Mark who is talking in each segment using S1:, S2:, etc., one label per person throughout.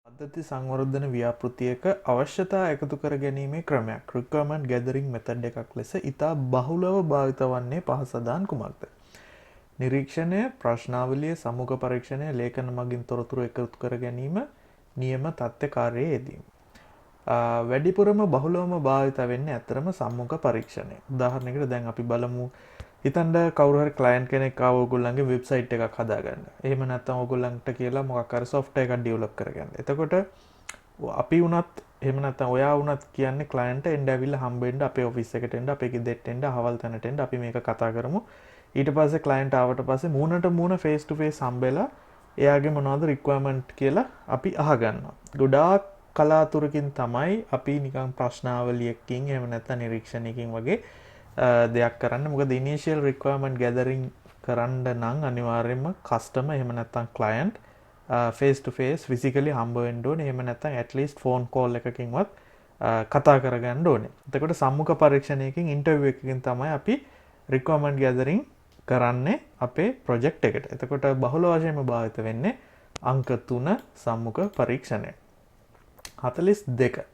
S1: පද්ධති සංවර්ධන ව්‍යාපෘතියක අවශ්‍යතා එකතු කර ගැනීමේ ක්‍රමයක් requirement gathering method එකක් ලෙස ඉතා බහුලව භාවිත වන්නේ පහසදාන් කුමක්ද? නිරීක්ෂණය, ප්‍රශ්නාවලිය, සමුඛ පරීක්ෂණය, ලේඛන මගින් තොරතුරු එකතු කර ගැනීම, නියම තත්ත්ව කාර්යයේ යෙදීම. වැඩිපුරම බහුලවම භාවිත වෙන්නේ ඇත්තරම සම්මුඛ පරීක්ෂණය. උදාහරණයකට දැන් අපි බලමු හිතන්න කවුරු හරි ක්ලයන්ට් කෙනෙක් ආව ඕගොල්ලන්ගේ වෙබ්සයිට් එකක් හදාගන්න. එහෙම නැත්නම් ඕගොල්ලන්ට කියලා මොකක් හරි software එකක් develop කරගන්න. එතකොට අපි වුණත් එහෙම නැත්නම් ඔයා වුණත් කියන්නේ ක්ලයන්ට් එන්න ඇවිල්ලා හම්බෙන්න අපේ ඔෆිස් එකට එන්න අපේ ගෙදරට එන්න අහවල් තැනට එන්න අපි මේක කතා කරමු. ඊට පස්සේ ක්ලයන්ට් ආවට පස්සේ මූණට මූණ face to face හම්බෙලා එයාගේ මොනවද requirement කියලා අපි අහගන්නවා. ගොඩාක් කලාතුරකින් තමයි අපි නිකන් ප්‍රශ්නාවලියකින් එහෙම නැත්නම් නිරීක්ෂණයකින් වගේ දෙයක් කරන්න. මොකද ඉනිෂියල් රික්වයර්මන්ට් ගැදරින් කරන්න නම් අනිවාර්යයෙන්ම කස්ටමර් එහෙම නැත්නම් ක්ලයන්ට් ෆේස් ටු ෆේස් ෆිසිකලි හම්බ වෙන්න ඕනේ. එහෙම නැත්නම් ඇට්ලීස්ට් ෆෝන් කෝල් එකකින්වත් කතා කරගන්න ඕනේ. එතකොට සම්මුඛ පරීක්ෂණයකින් ඉන්ටර්විව් එකකින් තමයි අපි රික්වයර්මන්ට් ගැදරින් කරන්නේ අපේ ප්‍රොජෙක්ට් එකට. එතකොට බහුල වශයෙන්ම භාවිත වෙන්නේ අංක 3 සම්මුඛ පරීක්ෂණය. 42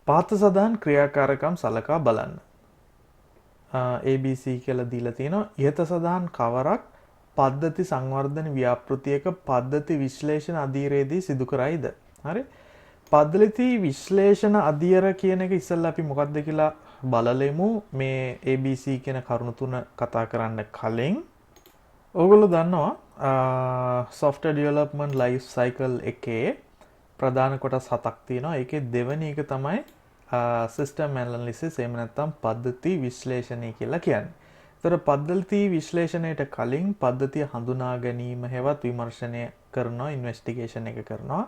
S1: පාත සදාන් ක්‍රියාකාරකම් සලකා බලන්න. ABC කියලා දීලා තියෙනවා. ඉහත සඳහන් කවරක් පද්ධති සංවර්ධන ව්‍යාපෘතියක පද්ධති විශ්ලේෂණ අධීරයේදී සිදු කරයිද? හරි. පද්ධති විශ්ලේෂණ අධීර කියන එක ඉස්සෙල්ලා අපි මොකක්ද කියලා බලලෙමු. මේ ABC කියන කරුණු තුන කතා කරන්න කලින් ඕගොල්ලෝ දන්නවා software development life cycle එකේ ප්‍රධාන කොටස් 7ක් තියෙනවා. ඒකේ දෙවෙනි එක තමයි සිස්ටම් ඇනලිසිස් එහෙම නැත්නම් පද්ධති විශ්ලේෂණය කියලා කියන්නේ. ඒතර පද්ධති විශ්ලේෂණයට කලින් පද්ධතිය හඳුනා ගැනීම හැවත් විමර්ශනය කරනවා, ඉන්වෙස්ටිගේෂන් එක කරනවා.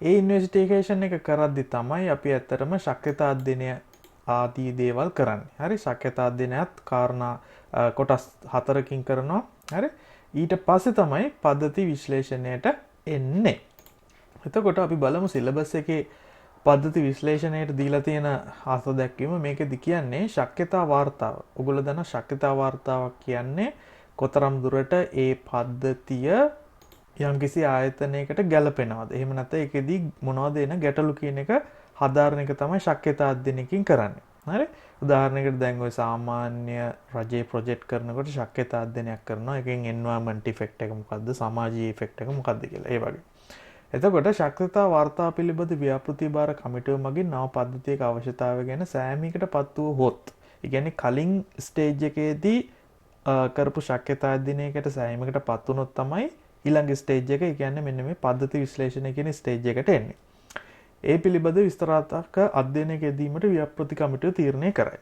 S1: ඒ ඉන්වෙස්ටිගේෂන් එක කරද්දි තමයි අපි ඇත්තටම ශක්‍යතා අධ්‍යයනය ආදී දේවල් කරන්නේ. හරි. ශක්‍යතා අධ්‍යයනයත් කාරණා කොටස් 4කින් කරනවා. හරි. ඊට පස්සේ තමයි පද්ධති විශ්ලේෂණයට එන්නේ. එතකොට අපි බලමු සිලබස් එකේ පද්ධති විශ්ලේෂණයට දීලා තියෙන අර්ථ දැක්වීම. මේකෙදි කියන්නේ ශක්‍යතා වාර්තාව. ඔයගොල්ලෝ දන්නා ශක්‍යතා වාර්තාවක් කියන්නේ කොතරම් දුරට ඒ පද්ධතිය යම්කිසි ආයතනයකට ගැලපෙනවද. එහෙම නැත්නම් ඒකෙදි මොනවද එන ගැටලු කියන එක හදාරන එක තමයි ශක්‍යතා අධ්‍යයනයකින් කරන්නේ. හරි. උදාහරණයකට දැන් ඔය සාමාන්‍ය රජයේ ප්‍රොජෙක්ට් කරනකොට ශක්‍යතා අධ්‍යයනයක් කරනවා. එකෙන් එන්වයරන්මන්ට් ඉෆෙක්ට් එක මොකද්ද? සමාජීය ඉෆෙක්ට් එක මොකද්ද කියලා. ඒ වගේ. එතකොට ශක්‍යතා වාර්තා පිළිබඳ ව්‍යාපෘති භාර කමිටුව මගින් නව පද්ධතියක අවශ්‍යතාවය ගැන සෑමීමකටපත් වූ හොත්. ඒ කියන්නේ කලින් ස්ටේජ් එකේදී කරපු ශක්‍යතා අධ්‍යයනයකට සෑමීමකටපත් වුණොත් තමයි ඊළඟ ස්ටේජ් එක, ඒ කියන්නේ මෙන්න මේ පද්ධති විශ්ලේෂණය කියන ස්ටේජ් එකට එන්නේ. ඒ පිළිබඳ විස්තරාත්මක අධ්‍යයනයක යෙදීමට ව්‍යාපෘති කමිටුව තීරණය කරයි.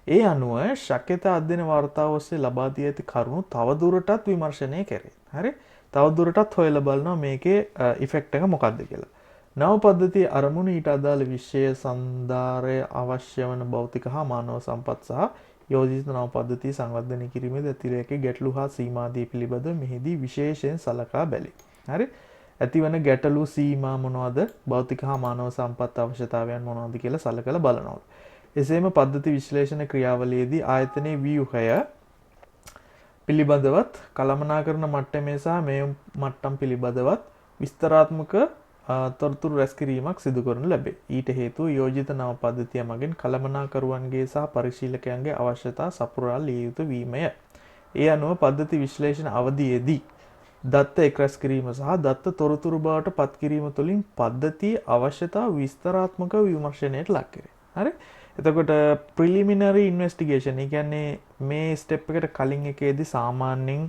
S1: ඒ අනුව ශක්‍යතා අධ්‍යයන වාර්තාව ඔස්සේ ලබා දී ඇති කරුණු තවදුරටත් විමර්ශනය කෙරේ. හරි. තවදුරටත් හොයලා බලනවා මේකේ ඉෆෙක්ට් එක මොකක්ද කියලා. නව පද්ධතියේ අරමුණු ඊට අදාළ විෂය සම්දාරය අවශ්‍ය වන භෞතික හා මානව සම්පත් සහ යෝජිත නව පද්ධතිය සංවර්ධනය කිරීමේදී අතිරේක ගැටලු හා සීමාදී පිළිබඳව මෙහිදී විශේෂයෙන් සලකා බැලේ. හරි. ඇතිවන ගැටලු සීමා මොනවද? භෞතික හා මානව සම්පත් අවශ්‍යතාවයන් මොනවද කියලා සලකලා බලනවා. එසේම පද්ධති විශ්ලේෂණ ක්‍රියාවලියේදී ආයතනයේ ව්‍යුහය පිළිබඳවත් කළමනාකරන මට්ටමේ සහ මේ මට්ටම් පිළිබඳවත් විස්තරාත්මක තොරතුරු රැස් කිරීමක් සිදු කරනු ලැබේ. ඊට හේතුව යෝජිත නව පද්ධතිය මගින් කළමනාකරුවන්ගේ සහ පරිශීලකයන්ගේ අවශ්‍යතා සපුරාලිය යුතු වීමය. ඒ අනුව පද්ධති විශ්ලේෂණ අවධියේදී දත්ත එක්රැස් කිරීම සහ දත්ත තොරතුරු බවට පත් කිරීම තුළින් පද්ධතියේ අවශ්‍යතා විස්තරාත්මක විමර්ශනයට ලක් කරේ. හරි. එතකොට ප්‍රිලිමිනරි ඉන්වෙස්ටිගේෂන්, ඒ කියන්නේ මේ ස්ටෙප් එකට කලින් එකේදී සාමාන්‍යයෙන්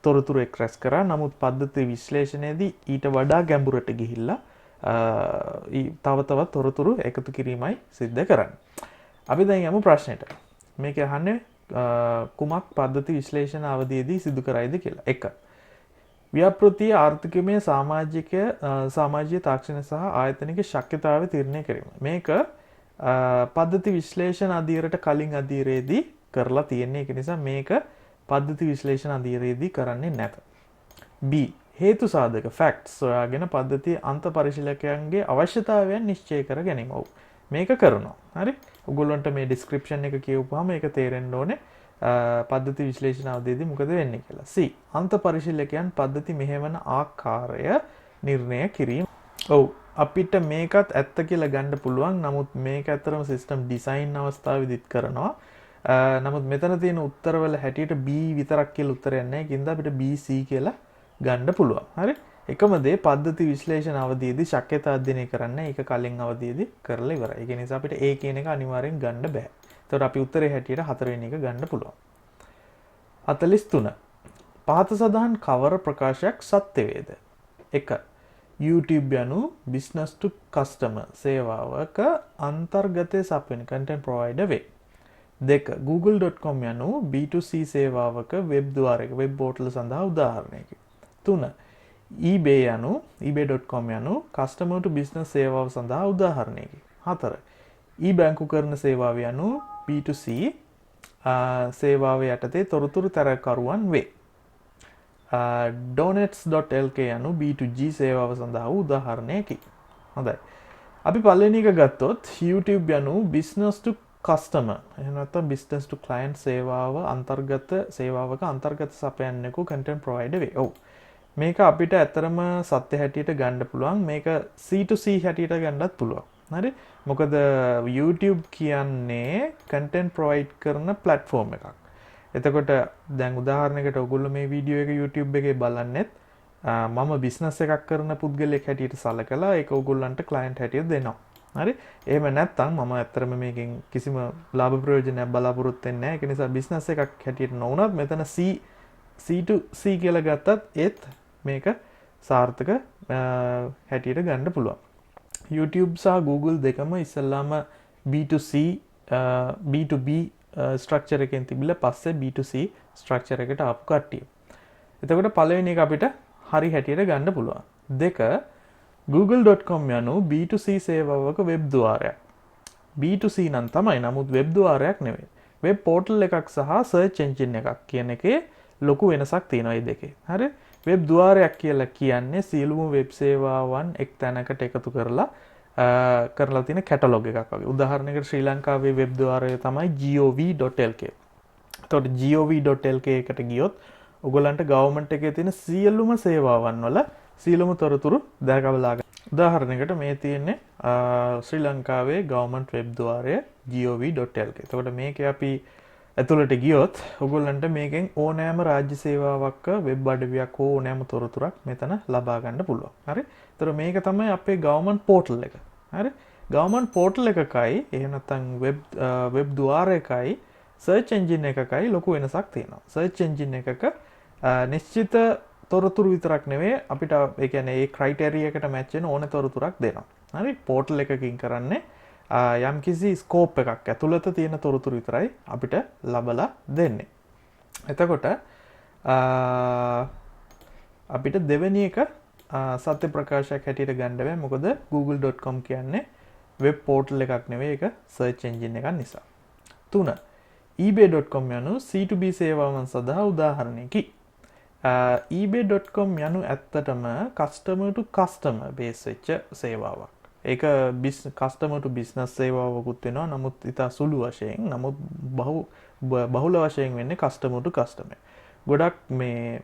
S1: තොරතුරු එක්රැස් කරා. නමුත් පද්ධති විශ්ලේෂණයේදී ඊට වඩා ගැඹුරට ගිහිල්ලා තව තවත් තොරතුරු එකතු කිරීමයි සිද්ධ කරන්නේ. අපි දැන් යමු ප්‍රශ්නෙට. මේක අහන්නේ කුමක් පද්ධති විශ්ලේෂණ අවධියේදී සිදු කරයිද කියලා. 1. ව්‍යාපෘතිය ආර්ථිකමය සමාජීය තාක්ෂණ සහ ආයතනික ශක්‍යතාවය තීරණය කිරීම. මේක පද්ධති විශ්ලේෂණ අධීරයට කලින් අධීරයේදී කරලා තියෙන්නේ. ඒක නිසා මේක පද්ධති විශ්ලේෂණ අධීරයේදී කරන්නේ නැත. B. හේතු සාධක facts සොයාගෙන පද්ධතියේ අන්ත පරිශීලකයන්ගේ අවශ්‍යතාවයන් නිශ්චය කර ගැනීම. ඔව්. මේක කරනවා. හරි. ඔයගොල්ලන්ට මේ description එක කියවපුවාම ඒක තේරෙන්න ඕනේ පද්ධති විශ්ලේෂණ අවධියේදී මොකද වෙන්නේ කියලා. C. අන්ත පරිශීලකයන් පද්ධති මෙහෙවන ආකාරය නිර්ණය කිරීම. ඔව් අපිට මේකත් ඇත්ත කියලා ගන්න පුළුවන්. නමුත් මේක ඇත්තරම සිස්ටම් ඩිසයින් අවස්ථාවේදීත් කරනවා. නමුත් මෙතන තියෙන උත්තරවල හැටියට B විතරක් කියලා උත්තරයක් නැහැ. ඒකින්ද අපිට BC කියලා ගන්න පුළුවන්. හරි? එකම දේ පද්ධති විශ්ලේෂණ අවධියේදී ශක්‍යතා අධ්‍යයනය කරන්න ඒක කලින් අවධියේදී කරලා ඉවරයි. ඒ නිසා අපිට A කියන එක අනිවාර්යෙන් ගන්න බෑ. ඒතකොට අපි උත්තරේ හැටියට 4 වෙනි එක ගන්න පුළුවන්. 43 පහත සඳහන් කවර ප්‍රකාශයක් සත්‍ය වේද? 1. YouTube යනු business to customer සේවාවක අන්තර්ගතයේ සපයන content provider වේ. 2. google.com යනු B2C සේවාවක වෙබ් ద్వාරයක වෙබ් පෝර්ටල් සඳහා උදාහරණයකි. 3. eBay යනු ebay.com යනු customer to business සේවාව සඳහා උදාහරණයකි. 4. e-බැංකු කරන සේවාව යනු B2C සේවාව යටතේ තොරතුරු තරකරුවන් වේ. donets.lk යනු B2G සේවාව සඳහා උදාහරණයකි. හොඳයි. අපි පළවෙනි එක ගත්තොත් YouTube යනු business to customer එහෙම නැත්නම් business to client සේවාව අන්තර්ගත සේවාවක අන්තර්ගත සපයන්නෙකු content provider වේ. ඔව්. මේක අපිට ඇත්තරම සත්‍ය හැටියට ගන්න පුළුවන්. මේක C2C හැටියට ගන්නත් පුළුවන්. හරි? මොකද YouTube කියන්නේ content provide කරන platform එකක්. එතකොට දැන් උදාහරණයකට ඔයගොල්ලෝ මේ වීඩියෝ එක YouTube එකේ බලන්නෙත් මම බිස්නස් එකක් කරන පුද්ගලයෙක් හැටියට සලකලා ඒක ඔයගොල්ලන්ට ක්ලයන්ට් හැටියට දෙනවා. හරි? එහෙම නැත්නම් මම ඇත්තටම මේකෙන් කිසිම ලාභ ප්‍රයෝජනයක් බලාපොරොත්තු වෙන්නේ නැහැ. ඒක නිසා බිස්නස් එකක් හැටියට නොවුනත් මෙතන C2C කියලා ගත්තත් ඒත් මේක සාර්ථක හැටියට ගන්න පුළුවන්. YouTube සහ Google දෙකම ඉස්සල්ලාම B2C B2B ස්ට්‍රක්චර් එකෙන් තිබිලා පස්සේ B2C ස්ට්‍රක්චර් එකට ආපු කට්ටිය. එතකොට පළවෙනි එක අපිට හරි හැටියට ගන්න පුළුවන්. 2. google.com යනු B2C සේවාවක වෙබ් ద్వාරයක්. B2C නම් තමයි. නමුත් වෙබ් ద్వාරයක් නෙවෙයි. වෙබ් පෝර්ටල් එකක් සහ සර්ච් එන්ජින් එකක් කියන එකේ ලොකු වෙනසක් තියෙනවා මේ දෙකේ. හරි? වෙබ් ద్వාරයක් කියලා කියන්නේ සියලුම වෙබ් සේවාවන් එක් තැනකට එකතු කරලා තියෙන කැටලොග් එකක් වගේ. උදාහරණයකට ශ්‍රී ලංකාවේ වෙබ් ద్వාරය තමයි gov.lk. එතකොට gov.lk එකට ගියොත් ඔයගොල්ලන්ට ගවර්න්මන්ට් එකේ තියෙන සියලුම සේවාවන් වල සියලුම තොරතුරු දැකබලා ගන්න. උදාහරණයකට මේ තියෙන්නේ ශ්‍රී ලංකාවේ ගවර්න්මන්ට් වෙබ් ద్వාරය gov.lk. එතකොට මේකේ අපි ඇතුළට ගියොත් ඔයගොල්ලන්ට මේකෙන් ඕනෑම රාජ්‍ය සේවාවක් වෙබ් අඩවියක් හෝ ඕනෑම තොරතුරක් මෙතන ලබා ගන්න පුළුවන්. හරි? ඒතර මේක තමයි අපේ ගවර්න්මන්ට් පෝර්ටල් එක. හරි? ගවර්න්මන්ට් පෝර්ටල් එකකයි එහෙම නැත්නම් වෙබ් ద్వාරයකයි සර්ච් එන්ජින් එකකයි ලොකු වෙනසක් තියෙනවා. සර්ච් එන්ජින් එකක නිශ්චිත තොරතුරු විතරක් නෙවෙයි අපිට ඒ කියන්නේ ඒ ක්‍රයිටීරියා එකට මැච් වෙන ඕන තොරතුරක් දෙනවා. හරි? පෝර්ටල් එකකින් කරන්නේ යම් කිසි ස්කෝප් එකක් ඇතුළත තියෙන තොරතුරු විතරයි අපිට ලබලා දෙන්නේ. එතකොට අපිට දෙවෙනි එක සත්‍ය ප්‍රකාශයක් හැටියට ගන්න බෑ. මොකද google.com කියන්නේ වෙබ් පෝර්ටල් එකක් නෙවෙයි, ඒක සර්ච් එන්ජින් එකක් නිසා. 3. ebay.com යනු C2B සේවාවන් සඳහා උදාහරණයකි. ebay.com යනු ඇත්තටම customer to customer base වෙච්ච සේවාවක්. ඒක customer to business සේවාවකුත් වෙනවා. නමුත් ඉතා සුළු වශයෙන්, නමුත් බහුල වශයෙන් වෙන්නේ customer to customer. ගොඩක් මේ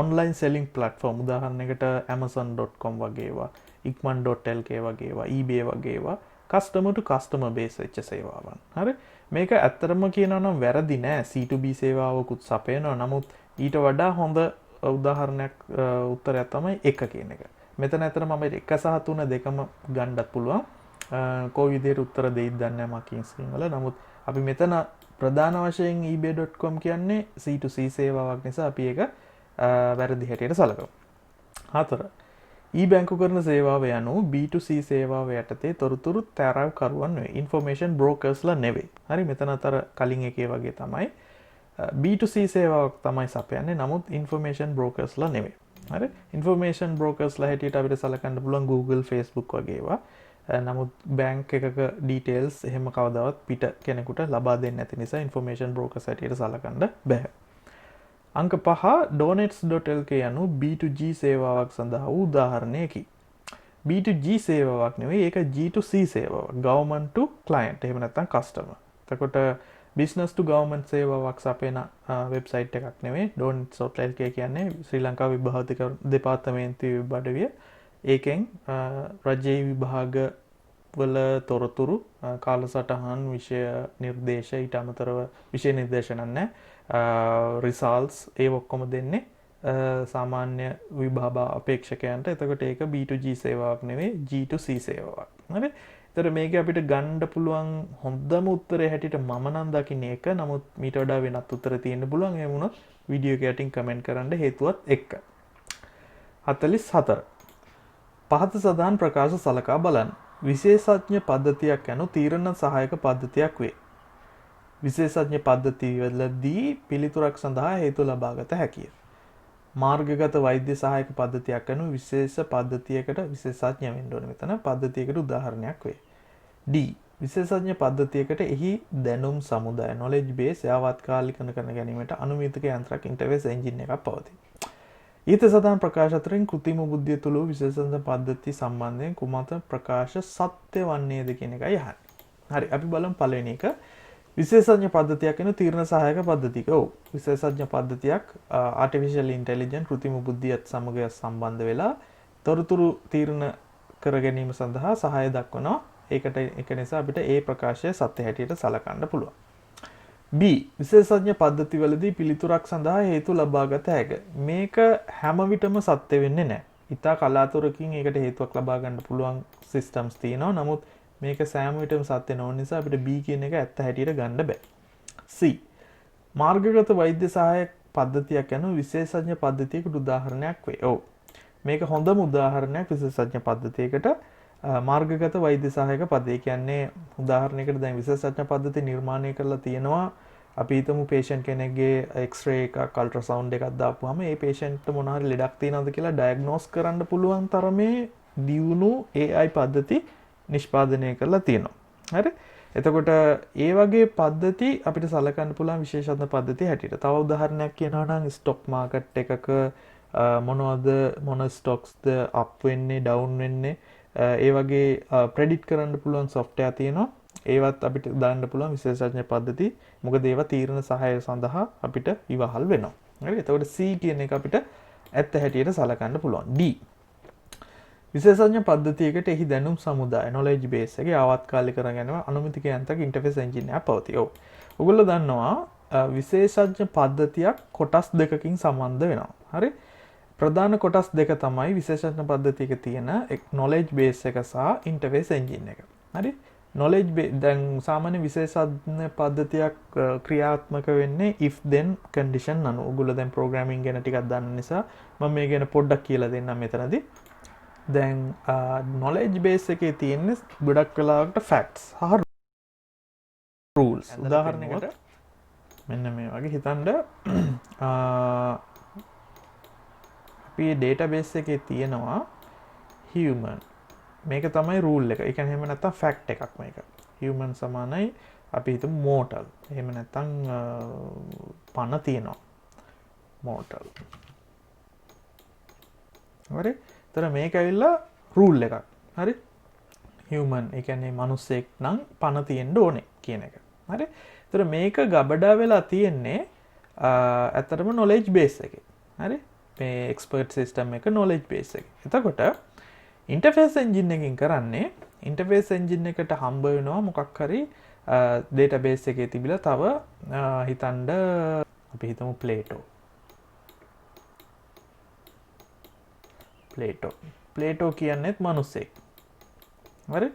S1: online selling platform උදාහරණයකට amazon.com වගේ ඒවා, ikman.lk වගේ ඒවා, ebay වගේ ඒවා customer to customer base වෙච්ච සේවාවන්. හරි? මේක ඇත්තටම කියනවා නම් වැරදි නෑ. C2B සේවාවකුත් සපයනවා. නමුත් ඊට වඩා හොඳ උදාහරණයක් උත්තරයක් තමයි 1 කියන එක. මෙතන ඇත්තටම මම 1 සහ 3 දෙකම ගන්නත් පුළුවන්. කොයි විදිහට උත්තර දෙයිද දන්නේ නැහැ මකින් ස්ක්‍රීන් වල. නමුත් අපි මෙතන ප්‍රධාන වශයෙන් ebay.com කියන්නේ C2C සේවාවක් නිසා අපි ඒක වැරදි හැටියට සලකමු. 4. e-බැංකු කරන සේවාව යනු B2C සේවාව යටතේ තොරතුරු තරකරුවන් නෙවෙයි. information brokersලා නෙවෙයි. හරි? මෙතන අතර කලින් එකේ වගේ තමයි B2C සේවාවක් තමයි සපයන්නේ. නමුත් information brokersලා නෙවෙයි. හරි? information brokersලා හැටියට අපිට සලකන්න පුළුවන් Google, Facebook වගේ ඒවා. නමුත් බැංක් එකක details එහෙම කවදාවත් පිට කෙනෙකුට ලබා දෙන්නේ නැති නිසා information brokers හැටියට සලකන්න බෑ. අංක 5 donets.lk යනු B2G සේවාවක් සඳහා උදාහරණයකි. B2G සේවාවක් නෙවෙයි, ඒක G2C සේවාවක්. government to client එහෙම නැත්නම් customer. එතකොට business to government සේවාවක් සපයන වෙබ්සයිට් එකක් නෙවෙයි. donets.lk කියන්නේ ශ්‍රී ලංකා විභාගික දෙපාර්තමේන්තුවේ වෙබ් අඩවිය. ඒකෙන් රජයේ විභාග වල තොරතුරු කාලසටහන් විෂය නිර්දේශ ඊට අමතරව විෂය නිර්දේශන නැහැ රිසල්ට්ස් ඒ ඔක්කොම දෙන්නේ සාමාන්‍ය විභාග අපේක්ෂකයන්ට. එතකොට ඒක B2G සේවාවක් නෙවෙයි G2C සේවාවක්. හරි. ඒතර මේක අපිට ගන්න පුළුවන් හොඳම උත්තරය හැටියට මම නම් දකින්නේ ඒක. නමුත් මීට වඩා වෙනත් උත්තර තියෙන්න පුළුවන්. එහෙම වුණොත් වීඩියෝ එක යටින් කමෙන්ට් කරන්න හේතුවත් එක්ක. 44 පහත සඳහන් ප්‍රකාශ සලකා බලන්න. විශේෂඥ පද්ධතියක් යනු තීරණ සහායක පද්ධතියක් වේ. විශේෂඥ පද්ධතිවලදී පිළිතුරක් සඳහා හේතු ලබාගත හැකිය. මාර්ගගත වෛද්‍ය සහායක පද්ධතියක් යනු විශේෂ පද්ධතියකට විශේෂඥ වෙන්න ඕනේ. මෙතන පද්ධතියකට උදාහරණයක් වේ. D. විශේෂඥ පද්ධතියකට එහි දැනුම් සමුදාය knowledge base යාවත්කාලිකන කරන ගැනීමට අනුමිතික යන්ත්‍රයක් interface engine එකක් පවතී. ඊට සදාන් ප්‍රකාශ අතරින් කෘත්‍රිම බුද්ධිය තුළ විශේෂඥ පද්ධති සම්බන්ධයෙන් කුමත ප්‍රකාශ සත්‍ය වන්නේද කියන එකයි අහන්නේ. හරි අපි බලමු පළවෙනි එක. විශේෂඥ පද්ධතියක් වෙන තීරණ සහායක පද්ධතියක. ඔව් විශේෂඥ පද්ධතියක් ආටිෆිෂියල් ඉන්ටෙලිජන්ස් කෘත්‍රිම බුද්ධියත් සමග සම්බන්ධ වෙලා තොරතුරු තීරණ කර ගැනීම සඳහා සහාය දක්වනවා. ඒක නිසා අපිට ඒ ප්‍රකාශය සත්‍ය හැටියට සලකන්න පුළුවන්. B. විශේෂඥ පද්ධතිවලදී පිළිතුරක් සඳහා හේතු ලබාගත හැක. මේක හැම විටම සත්‍ය වෙන්නේ නැහැ. ඉතා කලාතුරකින් ඒකට හේතුවක් ලබා ගන්න පුළුවන් සිස්ටම්ස් තියෙනවා. නමුත් මේක සෑම විටම සත්‍ය නොවන නිසා අපිට B කියන එක ඇත්ත හැටියට ගන්න බෑ. C. මාර්ගගත වෛද්‍ය සහායක පද්ධතියක් යන විශේෂඥ පද්ධතියකට උදාහරණයක් වේ. ඔව්. මේක හොඳම උදාහරණයක් විශේෂඥ පද්ධතියකට. මාර්ගගත වෛද්‍ය සහායක පද්ධතිය කියන්නේ උදාහරණයකට දැන් විශේෂඥ පද්ධති නිර්මාණය කරලා තියෙනවා. අපි හිතමු patient කෙනෙක්ගේ x-ray එකක් ultrasound එකක් දාපුවාම ඒ patient මොන හරි ලෙඩක් තියෙනවද කියලා diagnose කරන්න පුළුවන් තරමේ දියුණු AI පද්ධති නිෂ්පාදනය කරලා තියෙනවා. හරි? එතකොට ඒ වගේ පද්ධති අපිට සලකන්න පුළුවන් විශේෂඥ පද්ධති හැටියට. තව උදාහරණයක් කියනවා නම් stock market එකක මොන stocksද up වෙන්නේ down වෙන්නේ ඒ වගේ ප්‍රෙඩික්ට් කරන්න පුළුවන් software තියෙනවා. ඒවත් අපිට දාන්න පුළුවන් විශේෂඥ පද්ධති. මොකද ඒවා තීරණ සහාය සඳහා අපිට ඉවහල් වෙනවා. හරි? එතකොට C කියන එක අපිට ඇත්ත හැටියට සලකන්න පුළුවන්. D. විශේෂඥ පද්ධතියකට එහි දැනුම් සමුදාය knowledge base එකේ ආවත්කාලික කරගෙන අනුමිතික යන්ත්‍රක interface engine එකක් පවතී. ඔව්. ඔයගොල්ලෝ දන්නවා විශේෂඥ පද්ධතියක් කොටස් දෙකකින් සම්බන්ධ වෙනවා. හරි? ප්‍රධාන කොටස් දෙක තමයි විශේෂඥ පද්ධතියක තියෙන knowledge base එක සහ interface engine එක. හරි? knowledge base දැන් සාමාන්‍ය විශේෂඥ පද්ධතියක් ක්‍රියාත්මක වෙන්නේ if then condition අනුව. ඔයගොල්ලෝ දැන් programming ගැන ටිකක් දන්න නිසා මම මේ ගැන පොඩ්ඩක් කියලා දෙන්නම් මෙතනදී. දැන් knowledge base එකේ තියෙන්නේ ගොඩක් වෙලාවකට facts සහ rules. උදාහරණයකට මෙන්න මේ වගේ හිතන්න අපි database එකේ තියෙනවා human. මේක තමයි rule එක. ඒ කියන්නේ එහෙම නැත්නම් fact එකක් මේක. human සමානයි අපි හිතමු mortal. එහෙම නැත්නම් පණ තියෙනවා. mortal. හරි? එතන මේක ඇවිල්ලා rule එකක්. හරි? human ඒ කියන්නේ මිනිස්සෙක් නම් පණ තියෙන්න ඕනේ කියන එක. හරි? එතන මේක ගබඩා වෙලා තියෙන්නේ ඇත්තටම knowledge base එකේ. හරි? මේ expert system එක knowledge base එක. එතකොට interface engine එකකින් කරන්නේ interface engine එකට හම්බ වෙනවා මොකක් හරි database එකේ තිබිලා තව හිතන්න අපි හිතමු Plato කියන්නේත් මිනිස්සෙක්. හරි?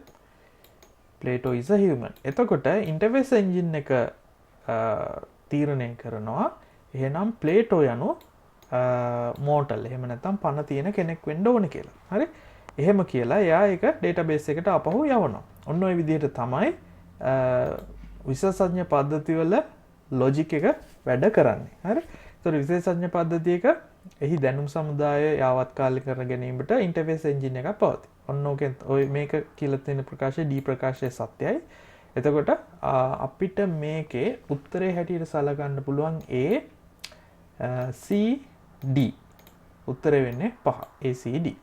S1: Plato is a human. එතකොට interface engine එක තීරණය කරනවා එහෙනම් Plato යනු mortal එහෙම නැත්නම් පණ තියෙන කෙනෙක් වෙන්න ඕනේ කියලා. හරි? එහෙම කියලා එයා ඒක database එකට ආපහු යවනවා. ඔන්න ඔය විදිහට තමයි විශේෂඥ පද්ධතිවල logic එක වැඩ කරන්නේ. හරි? ඒතර විශේෂඥ පද්ධතියක එහි දැනුම් සමුදාය යාවත්කාලික කර ගැනීමට interface engine එකක් පවතී. ඔන්න ඕකෙන් ඔය මේක කියලා තියෙන ප්‍රකාශය D ප්‍රකාශය සත්‍යයි. එතකොට අපිට මේකේ උත්තරේ හැටියට සලකන්න පුළුවන් A C D. උත්තරේ වෙන්නේ 5 A C D.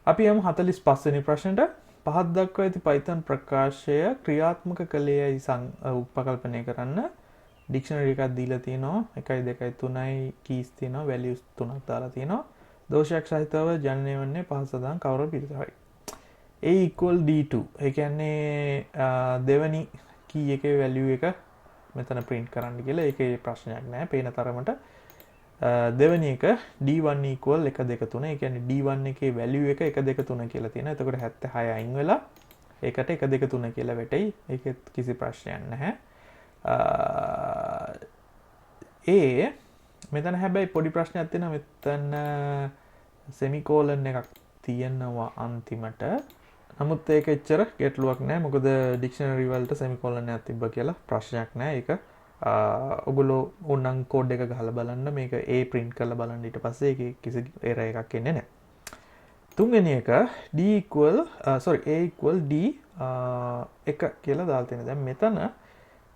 S1: අපි යමු 45 වෙනි ප්‍රශ්නට. පහත් දක්වා ඇති Python ප්‍රකාශය ක්‍රියාත්මක කළේයි උපකල්පනය කරන්න. ඩික්ෂනරි එකක් දීලා තියෙනවා. 1 2 3යි කීස් තියෙනවා. වැලියුස් 3ක් දාලා තියෙනවා. දෝෂයක් සහිතව ජනනය වන්නේ පහත සඳහන් කවර පිරිස හරි. A equal D2. ඒ කියන්නේ දෙවනි කී එකේ වැලියු එක මෙතන print කරන්න කියලා. ඒකේ ප්‍රශ්නයක් නැහැ. පේන තරමට දෙවැනි එක D1 equal 1 2 3. ඒ කියන්නේ D1 එකේ value එක 1 2 3 කියලා තියෙනවා. එතකොට 76 අයින් වෙලා ඒකට 1 2 3 කියලා වැටෙයි. ඒකෙත් කිසි ප්‍රශ්නයක් නැහැ. මෙතන හැබැයි පොඩි ප්‍රශ්නයක් තියෙනවා. මෙතන semicolon එකක් තියෙනවා අන්තිමට. නමුත් ඒක එච්චර ගැටලුවක් නැහැ. මොකද dictionary වලට semicolon එකක් තිබ්බ කියලා ප්‍රශ්නයක් නැහැ. ඒක ඔගොල්ලෝ ඕනනම් කෝඩ් එක ගහලා බලන්න. මේක A print කරලා බලන්න. ඊට පස්සේ ඒකේ කිසි error එකක් එන්නේ නැහැ. තුන්වෙනි එක A equal D 1 කියලා දාලා තියෙනවා. දැන් මෙතන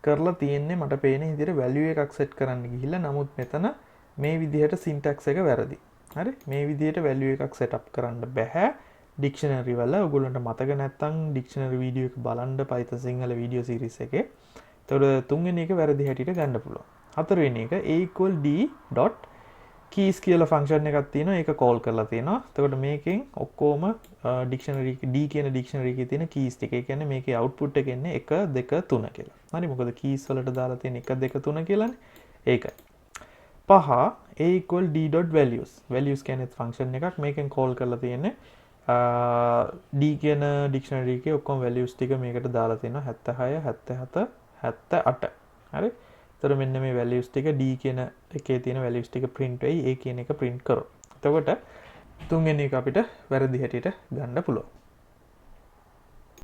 S1: කරලා තියෙන්නේ මට පේන විදිහට value එකක් set කරන්න ගිහිල්ලා. නමුත් මෙතන මේ විදිහට syntax එක වැරදි. හරි? මේ විදිහට value එකක් setup කරන්න බෑ dictionary වල. ඔයගොල්ලන්ට මතක නැත්නම් dictionary video එක බලන්න Python සිංහල video series එකේ. එතකොට තුන්වෙනි එක වැරදි හැටියට ගන්න පුළුවන්. හතරවෙනි එක A equal D dot keys කියලා function එකක් තියෙනවා. ඒක call කරලා තියෙනවා. එතකොට මේකෙන් ඔක්කොම dictionary D කියන dictionary එකේ තියෙන keys ටික. ඒ කියන්නේ මේකේ output එක එන්නේ 1 2 3 කියලා. හරි? මොකද keys වලට දාලා තියෙන 1 2 3 කියලානේ. ඒකයි. පහ A equal D dot values. values කියන්නේ function එකක්. මේකෙන් call කරලා තියෙන්නේ D කියන dictionary එකේ ඔක්කොම values ටික මේකට දාලා තියෙනවා. 76 77 78. හරි? එතකොට මෙන්න මේ values ටික D කියන එකේ තියෙන values ටික print වෙයි. A කියන එක print කරොත්. එතකොට තුන්වෙනි එක අපිට වැරදි හැටියට ගන්න පුළුවන්.